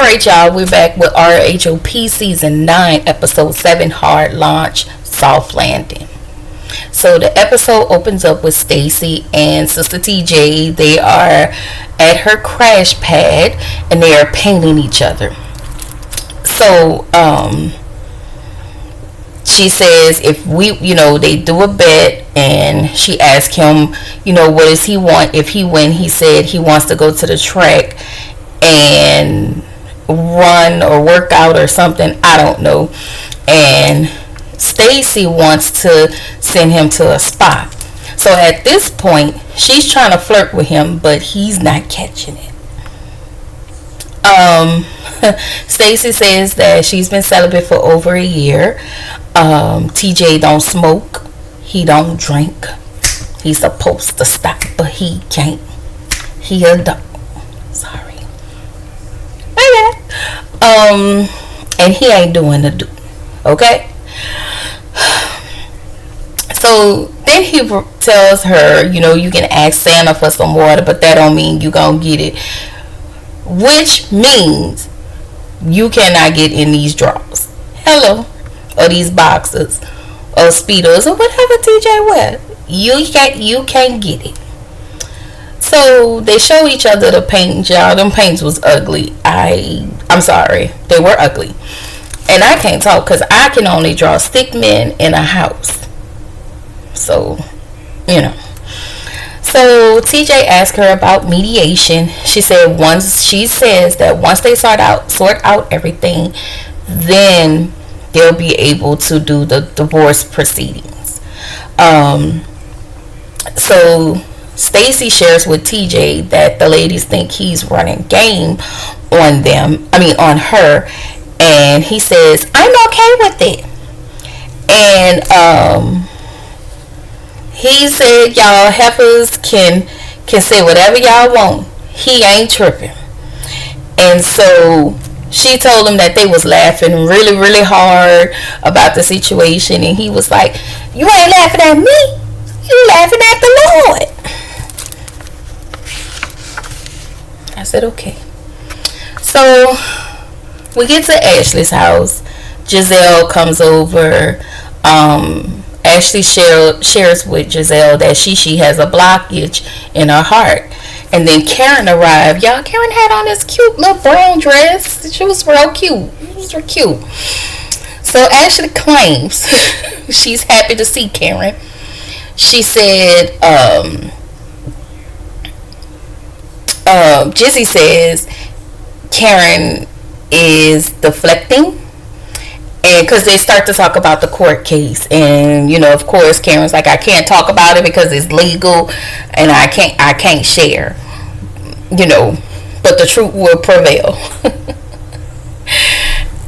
Alright, y'all, we're back with RHOP Season 9, Episode 7, Hard Launch, Soft Landing. So the episode opens up with Stacy and Sister TJ. They are at her crash pad and they are painting each other. So, she says if we, they do a bet, and she asked him, what does he want if he win? He said he wants to go to the track and run or work out or something, I don't know. And Stacy wants to send him to a spa. So at this point, she's trying to flirt with him, but he's not catching it. Stacy says that she's been celibate for over a year. TJ don't smoke, he don't drink. He's supposed to stop, but he can't. He a dog. Sorry. And he ain't doing the do. Okay? So then he tells her, you can ask Santa for some water, but that don't mean you gonna get it. Which means you cannot get in these drawers. Hello. Or these boxes. Or speedos. Or whatever TJ wear. You can't get it. So they show each other the paint, y'all. Them paints was ugly. I'm sorry. They were ugly. And I can't talk because I can only draw stick men in a house. So, So TJ asked her about mediation. She said once they sort out everything, then they'll be able to do the divorce proceedings. So Stacy shares with TJ that the ladies think he's running game on her, and he says, I'm okay with it. And he said, y'all heifers can say whatever y'all want. He ain't tripping. And so she told him that they was laughing really, really hard about the situation. And he was like, you ain't laughing at me. You laughing at the Lord. I said, okay. So we get to Ashley's house. Giselle comes over. Ashley shares with Giselle that she has a blockage in her heart. And then Karen arrived. Y'all, Karen had on this cute little brown dress. She was real cute. It was real cute. So Ashley claims she's happy to see Karen. She said, Jizzy says Karen is deflecting. And because they start to talk about the court case, and of course Karen's like, I can't talk about it because it's legal and I can't share, but the truth will prevail.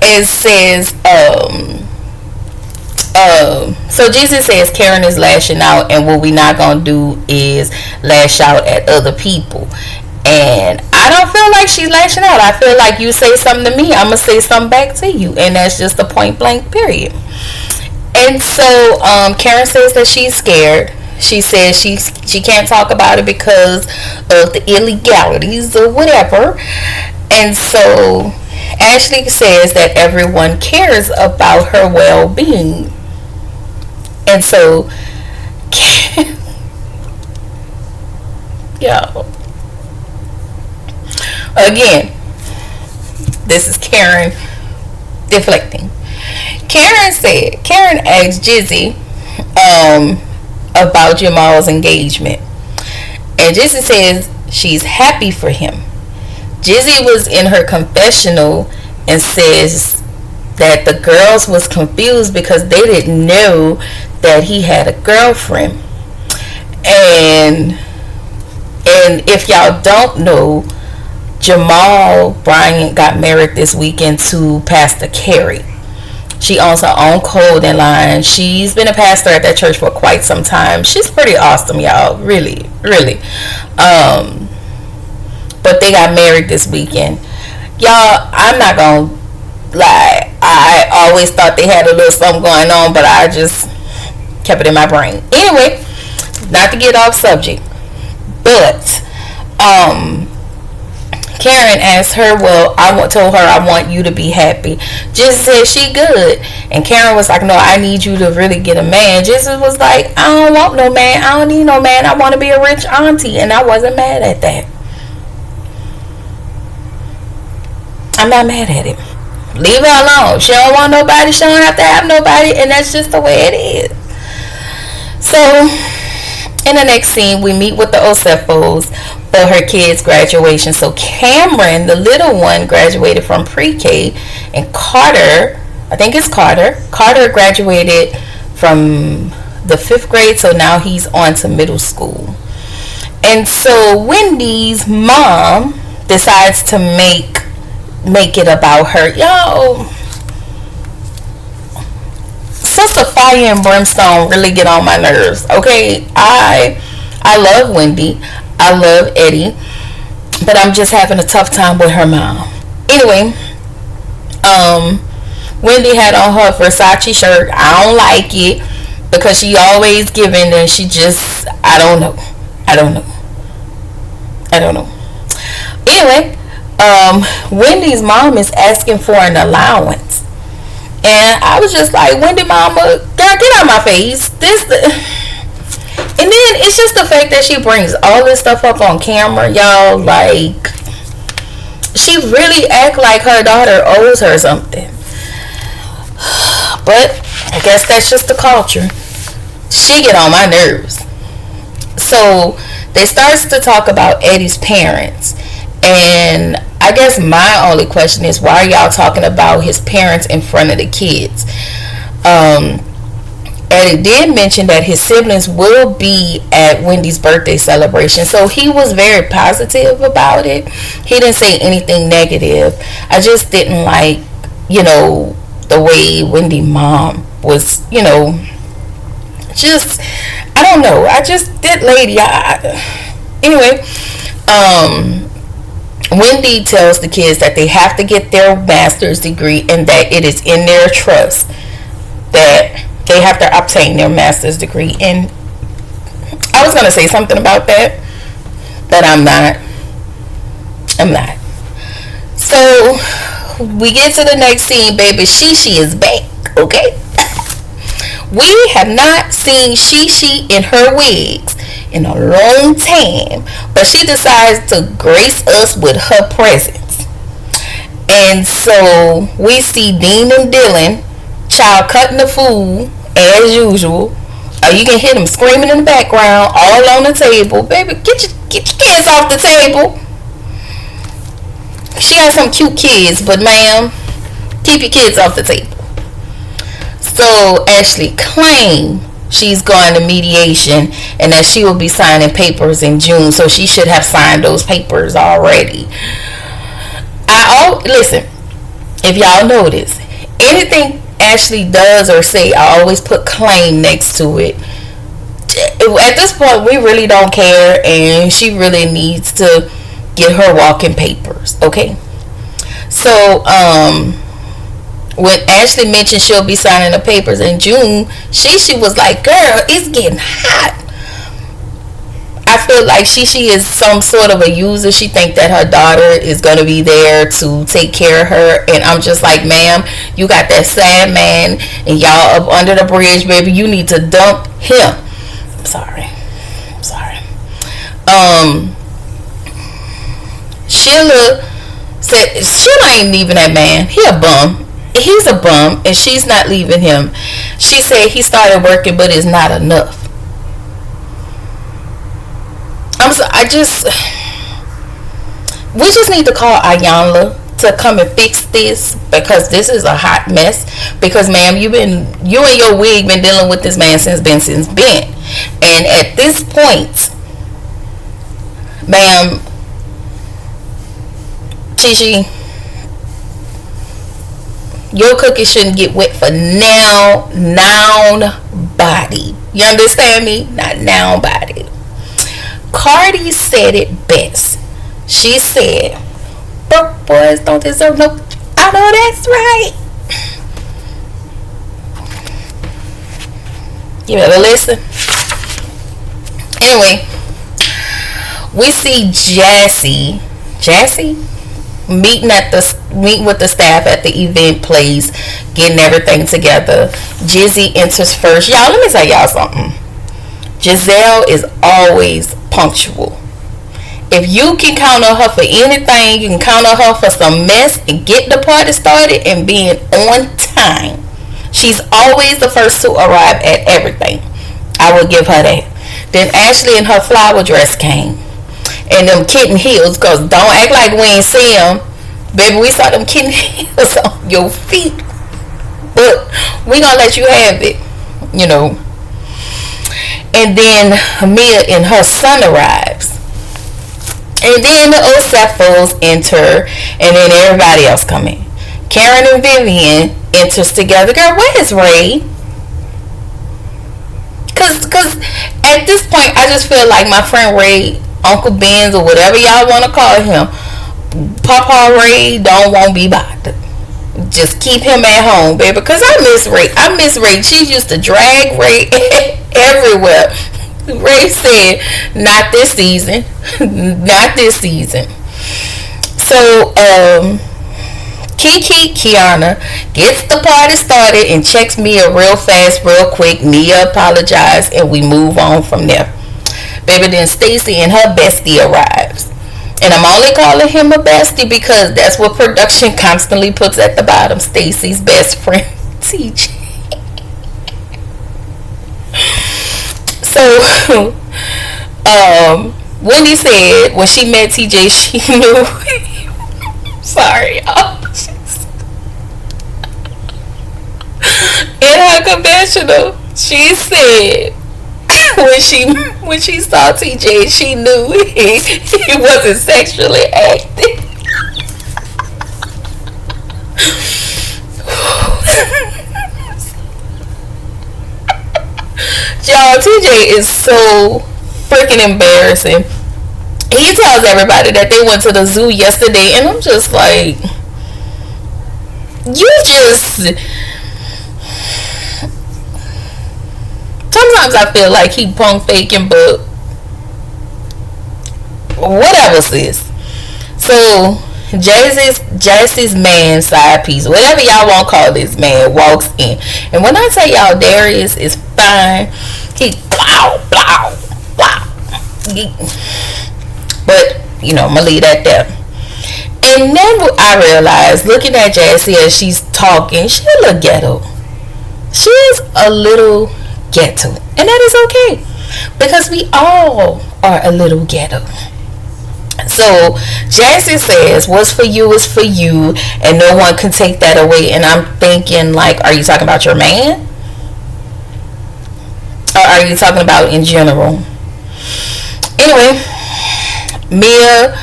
It says so Jesus says Karen is lashing out, and what we not gonna do is lash out at other people. And I don't feel like she's lashing out. I feel like you say something to me, I'm going to say something back to you. And that's just a point blank period. And so Karen says that she's scared. She says she can't talk about it because of the illegalities or whatever. And so Ashley says that everyone cares about her well-being. And so yo, again, this is Karen deflecting. Karen asked Jizzy about Jamal's engagement. And Jizzy says she's happy for him. Jizzy was in her confessional and says that the girls was confused because they didn't know that he had a girlfriend. And if y'all don't know, Jamal Bryant got married this weekend to Pastor Carrie. She owns her own clothing line. She's been a pastor at that church for quite some time. She's pretty awesome, y'all. Really, really. But they got married this weekend. Y'all, I'm not gonna lie. I always thought they had a little something going on, but I just kept it in my brain. Anyway, not to get off subject, but Karen asked her, well, told her I want you to be happy. Just said she good. And Karen was like, no, I need you to really get a man. Jesus was like, I don't want no man. I don't need no man. I want to be a rich auntie. And I wasn't mad at that. I'm not mad at it. Leave her alone. She don't want nobody. She don't have to have nobody. And that's just the way it is. So, in the next scene, we meet with the Osefos for her kids' graduation. So Cameron, the little one, graduated from pre-K, and Carter, I think it's Carter graduated from the 5th grade, so now he's on to middle school. And so Wendy's mom decides to make it about her. Yo, Sister Fire and Brimstone really get on my nerves. Okay, I love Wendy, I love Eddie, but I'm just having a tough time with her mom. Anyway, Wendy had on her Versace shirt. I don't like it because she always giving, and she just, I don't know. Anyway, Wendy's mom is asking for an allowance. And I was just like, Wendy mama, girl, get out my face. And then it's just the fact that she brings all this stuff up on camera, y'all. Like, she really act like her daughter owes her something. But I guess that's just the culture. She get on my nerves. So they starts to talk about Eddie's parents. And I guess my only question is, why are y'all talking about his parents in front of the kids? Eddie did mention that his siblings will be at Wendy's birthday celebration, so he was very positive about it. He didn't say anything negative. I just didn't like, the way Wendy mom was, just, I don't know. That lady, anyway, Wendy tells the kids that they have to get their master's degree and that it is in their trust that they have to obtain their master's degree. And I was going to say something about that, but I'm not. So we get to the next scene, baby. Shishi is back, okay? We have not seen Shishi in her wigs in a long time, but she decides to grace us with her presence. And so we see Dean and Dylan, child, cutting the food as usual. You can hear them screaming in the background, all on the table. Baby, get your kids off the table. She has some cute kids, but ma'am, keep your kids off the table. So Ashley claimed she's going to mediation and that she will be signing papers in June, so she should have signed those papers already. Listen, if y'all notice, anything Ashley does or say, I always put claim next to it. At this point, we really don't care, and she really needs to get her walking papers, okay? So, when Ashley mentioned she'll be signing the papers in June, she was like, girl, it's getting hot. I feel like she is some sort of a user. She think that her daughter is going to be there to take care of her. And I'm just like, ma'am, you got that sad man and y'all up under the bridge, baby. You need to dump him. I'm sorry. Sheila said Sheila ain't leaving that man. He's a bum, and she's not leaving him. She said he started working, but it's not enough. We just need to call Ayanla to come and fix this, because this is a hot mess. Because ma'am, you and your wig been dealing with this man since Ben. And at this point, ma'am, Shishi, your cookie shouldn't get wet for noun body. You understand me? Not noun body. Cardi said it best. She said, broke boys don't deserve no. I know that's right. You better listen. Anyway, we see Jassy Jassy meeting with the staff at the event place, getting everything together. Jizzy enters first. Y'all, let me tell y'all something. Giselle is always punctual. If you can count on her for anything, you can count on her for some mess and get the party started and being on time. She's always the first to arrive at everything. I will give her that. Then Ashley in her flower dress came. And them kitten heels, because don't act like we ain't see them. Baby, we saw them kitten heels on your feet. But we gonna let you have it, you know. And then Mia and her son arrives. And then the Ocephals enter, and then everybody else come in. Karen and Vivian enters together. Girl, where is Ray? Cause at this point, I just feel like my friend Ray, Uncle Benz, or whatever y'all want to call him, Papa Ray don't want to be bothered. Just keep him at home, baby. Cause I miss Ray. I miss Ray. She used to drag Ray everywhere. Ray said, "Not this season, not this season." So, Kiana gets the party started and checks Mia real fast, real quick. Mia apologized, and we move on from there. Baby, then Stacy and her bestie arrives. And I'm only calling him a bestie because that's what production constantly puts at the bottom. Stacy's best friend, TJ. So, Wendy said when she met TJ, she knew. Sorry, y'all. In her confessional, she said when she saw TJ, she knew he wasn't sexually active. Y'all, TJ is so freaking embarrassing. He tells everybody that they went to the zoo yesterday, and I'm just like, you just... Sometimes I feel like he punk faking, but whatever, sis. So Jazzy's man side piece, whatever y'all want to call this man, walks in, and when I tell y'all Darius is fine, he blow blow blow. But you know, I'ma leave that there. And then I realized, looking at Jazzy as she's talking, she's a little ghetto. She's a little ghetto, and that is okay because we all are a little ghetto. So Jazzy says, "What's for you is for you, and no one can take that away." And I'm thinking, like, are you talking about your man, or are you talking about in general? Anyway, Mia,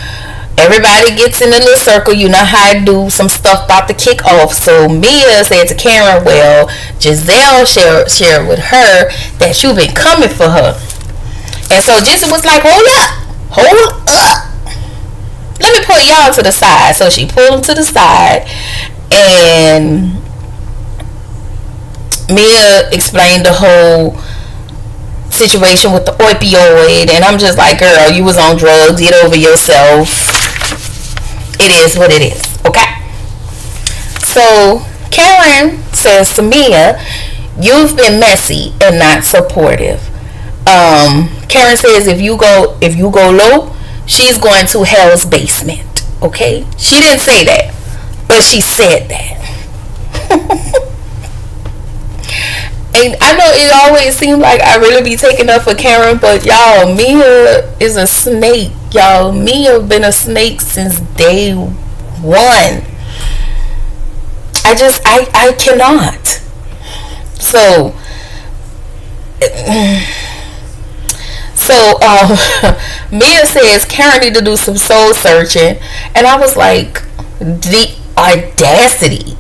everybody gets in a little circle. You know how I do. Some stuff about to kick off. So Mia said to Karen, well, Giselle shared with her that you've been coming for her. And so Giselle was like, hold up. Let me pull y'all to the side. So she pulled him to the side. And Mia explained the whole situation with the opioid, and I'm just like, girl, you was on drugs, get over yourself. It is what it is, okay? So Karen says to Mia, you've been messy and not supportive. Karen says if you go low, she's going to hell's basement, okay? She didn't say that, but she said that. And I know it always seemed like I really be taking up for Karen, but y'all, Mia is a snake. Y'all, Mia been a snake since day one. I cannot. So Mia says Karen need to do some soul searching, and I was like, the audacity,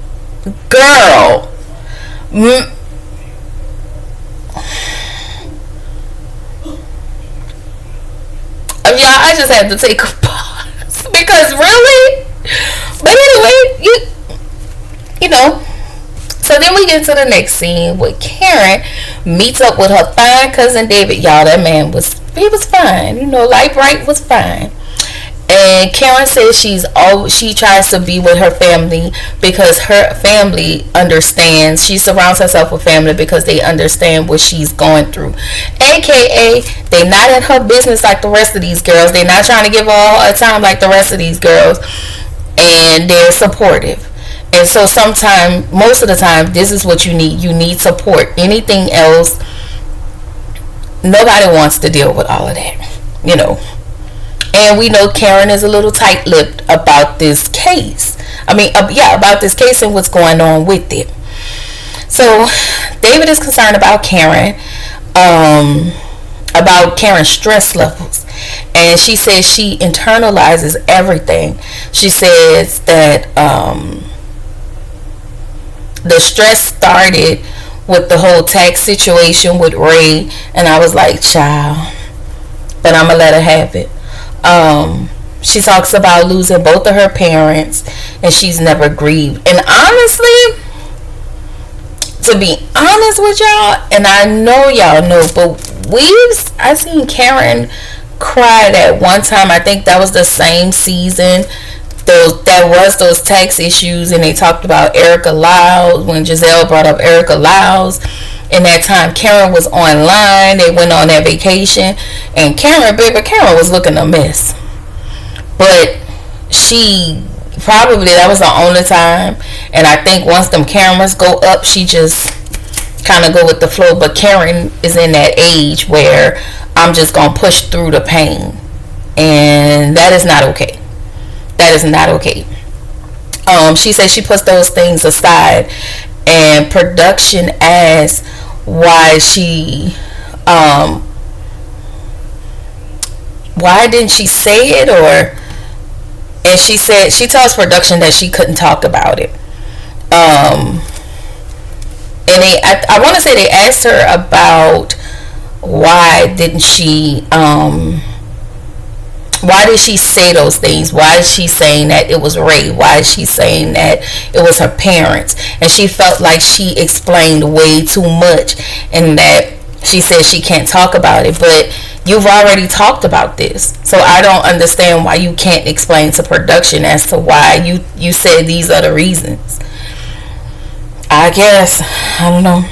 girl. Yeah, I just had to take a pause because really. But anyway, you know. So then we get to the next scene where Karen meets up with her fine cousin David. Y'all, that man was fine. You know, Light Bright was fine. And Karen says she tries to be with her family because her family understands. She surrounds herself with family because they understand what she's going through. AKA, they not in her business like the rest of these girls. They're not trying to give her all her time like the rest of these girls. And they're supportive. And so sometimes, most of the time, this is what you need. You need support. Anything else, nobody wants to deal with all of that. And we know Karen is a little tight-lipped about this case. About this case and what's going on with it. So David is concerned about Karen, about Karen's stress levels. And she says she internalizes everything. She says that the stress started with the whole tax situation with Ray. And I was like, child, but I'm going to let her have it. She talks about losing both of her parents, and she's never grieved. And honestly, to be honest with y'all, and I know y'all know, but I seen Karen cry at one time. I think that was the same season. Those tax issues, and they talked about Erica Lyles when Giselle brought up Erica Lyles. In that time, Karen was online. They went on that vacation, and Karen was looking a mess. But that was the only time. And I think once them cameras go up, she just kind of go with the flow. But Karen is in that age where I'm just gonna push through the pain, and that is not okay. That is not okay. She says she puts those things aside, and production asks why didn't she say it, and she said she tells production that she couldn't talk about it. And I want to say they asked her about why did she say those things? Why is she saying that it was Ray? Why is she saying that it was her parents? And she felt like she explained way too much, and that she said she can't talk about it. But you've already talked about this, so I don't understand why you can't explain to production as to why you said these are the reasons. I guess, I don't know.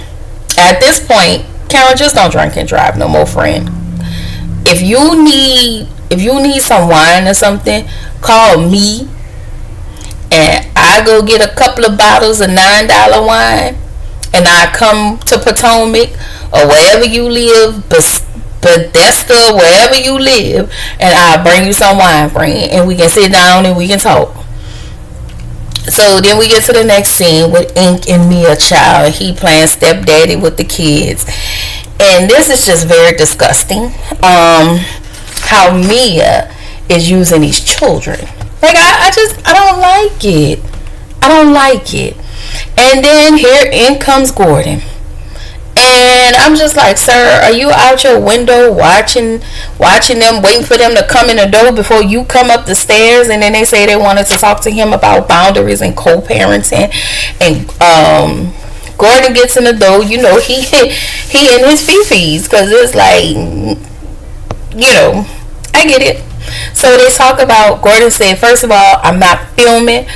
At this point, Karen, just don't drink and drive no more, friend. If you need some wine or something, call me, and I go get a couple of bottles of $9 wine, and I come to Potomac or wherever you live, Bethesda, wherever you live, and I'll bring you some wine, friend, and we can sit down and we can talk. So then we get to the next scene with Ink and Mia Child. He playing stepdaddy with the kids, and this is just very disgusting. How Mia is using these children. Like, I don't like it. I don't like it. And then here in comes Gordon. And I'm just like, sir, are you out your window watching them, waiting for them to come in the door before you come up the stairs? And then they say they wanted to talk to him about boundaries and co-parenting. And Gordon gets in the door. He in his fifis, because it's like, I get it. So they talk about, Gordon said, first of all, I'm not filming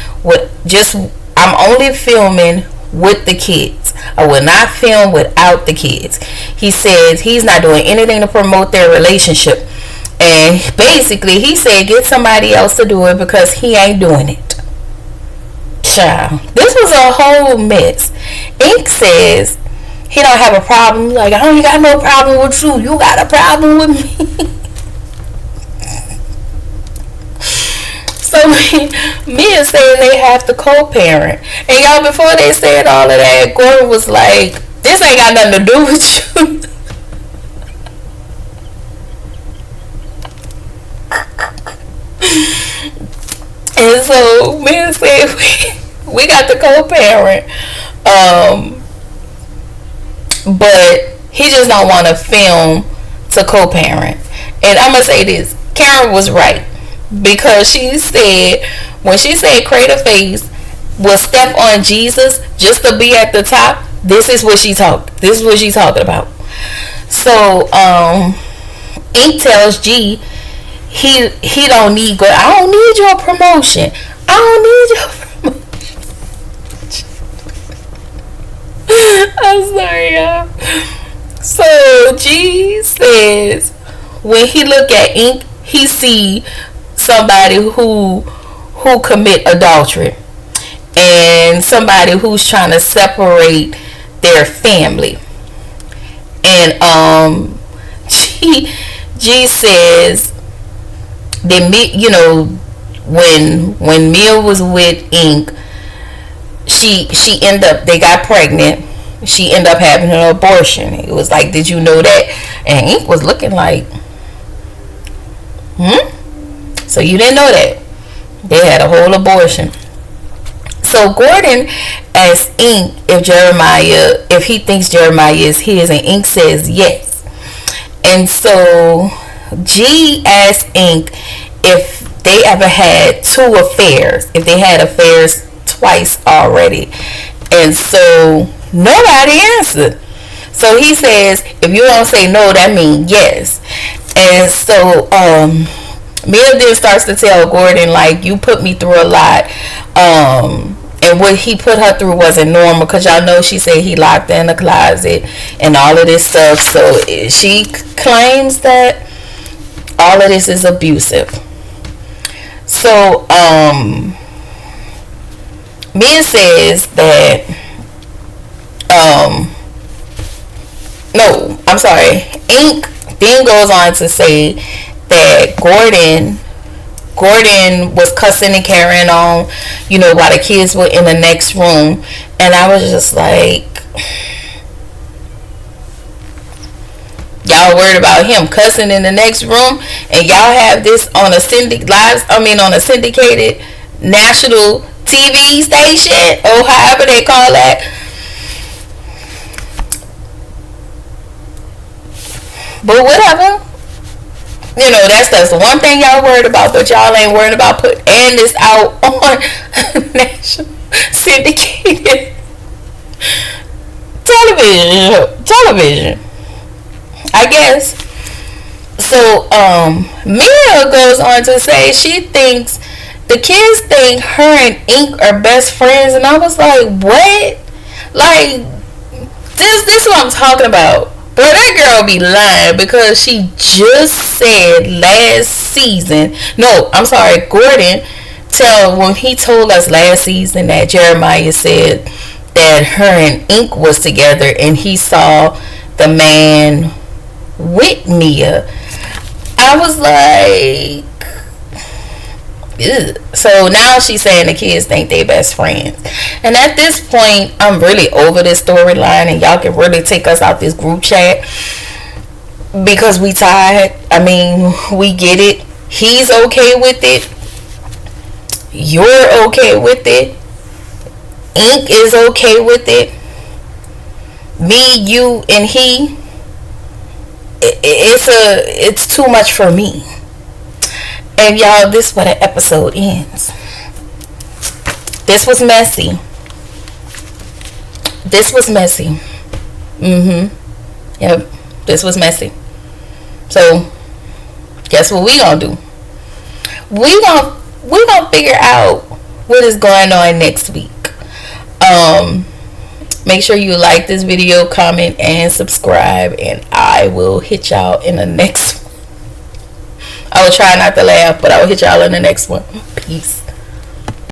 I'm only filming with the kids. I will not film without the kids. He says he's not doing anything to promote their relationship. And basically he said get somebody else to do it because he ain't doing it. Child, this was a whole mess. Ink says he don't have a problem. Like, I don't got no problem with you. You got a problem with me. So Mia saying they have to co-parent. And y'all, before they said all of that, Gordon was like, this ain't got nothing to do with you. And so Mia said we got to co-parent. But he just don't want to film to co-parent. And I'm going to say this. Karen was right. Because she said, when she said Crater Face will step on Jesus just to be at the top, this is what she's talking about. So Ink tells G he don't need good. I don't need your promotion. I don't need your I'm sorry, y'all. So G says when he look at Ink, he see somebody who commit adultery and somebody who's trying to separate their family. And G says that, you know, when Mia was with Ink, she ended up, they got pregnant. She ended up having an abortion. It was like, did you know that? And Ink was looking like, so you didn't know that? They had a whole abortion. So Gordon asked Ink if he thinks Jeremiah is his, and Ink says yes. And so G asked Ink if they ever had two affairs, if they had affairs twice already. And so nobody answered. So he says, if you don't say no, that means yes. And so Mia then starts to tell Gordon, like, you put me through a lot. And what he put her through wasn't normal, because y'all know she said he locked her in the closet and all of this stuff. So she claims that all of this is abusive. So Mia says that no, I'm sorry, Ink then goes on to say that Gordon was cussing and carrying on, you know, while the kids were in the next room. And I was just like, y'all worried about him cussing in the next room, and y'all have this on a on a syndicated national TV station, or however they call that. But whatever. You know, that's the one thing y'all worried about, but y'all ain't worried about putting this out on national syndicated television, I guess. So Mia goes on to say she thinks the kids think her and Ink are best friends, and I was like, what? Like, this is what I'm talking about. But that girl be lying, because she just said last season, no, I'm sorry, Gordon, when he told us last season that Jeremiah said that her and Ink was together and he saw the man with Mia. I was like, ugh. So now she's saying the kids think they best friends. And at this point, I'm really over this storyline, and y'all can really take us out this group chat, because we tired. I mean, we get it. He's okay with it. You're okay with it. Ink is okay with it. Me, you, and he. It's too much for me. And y'all, this is where the episode ends. This was messy. Yep, this was messy. So, guess what we gonna do? We gonna figure out what is going on next week. Make sure you like this video, comment, and subscribe, and I will hit y'all in the next one. I will try not to laugh, but I will hit y'all in the next one. Peace.